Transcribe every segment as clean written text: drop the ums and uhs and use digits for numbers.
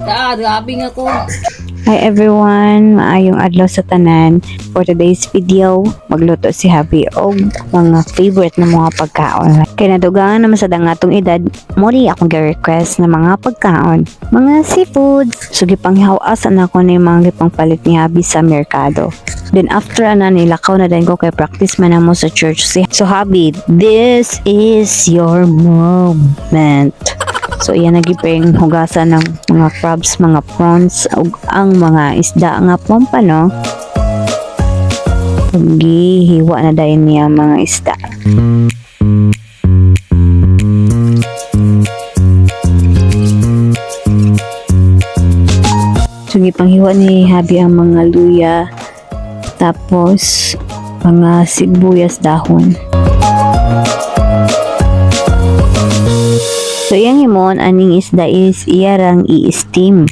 Grabe nga ko. Hi everyone, maayong adlaw sa tanan. For today's video, magluto si Happy og mga favorite na mga pagkaon. Kaya nadugangan naman sa dangatong edad, muli akong gi-request na mga pagkaon, mga seafoods. So gipanghihawasan ako ni mga gipangpalit ni Happy sa merkado. Then after nilakaw na din ko kay practice man mo sa church. So Happy, this is your moment. So iyan nagipeng hugasan ng mga crabs, mga prawns ug ang mga isda nga pompano. Gihiwa na dayon niya mga isda. So gipanghiwa ni Habi ang mga luya, tapos mga sibuyas dahon. So iyang himon aning isda is iyarang i-steam.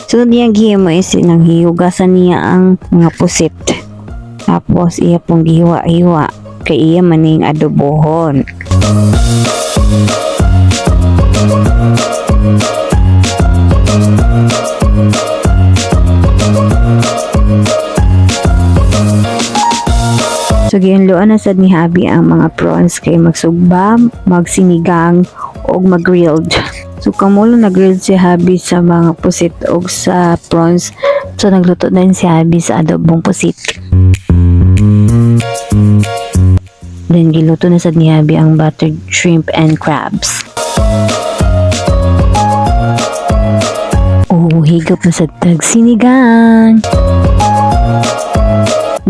So niyang gihimo is nang hihugasan niya ang mga pusit. Tapos iya pong gihiwa-hiwa kay iya maning adobohon. So gihanluan na sad ni Habi ang mga prawns kay magsugba, magsinigang og mag-grilled. So kamulo na-grilled si Habi sa mga pusit og sa prawns. So nagluto din si Habi sa adobong pusit. Then giluto na sad ni Habi ang buttered shrimp and crabs. Oh, higop na sad tag sinigang.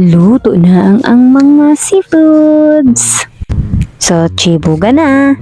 Luto na ang mga seafoods. So, chibuga na.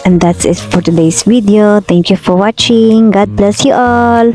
And that's it for today's video. Thank you for watching. God bless you all.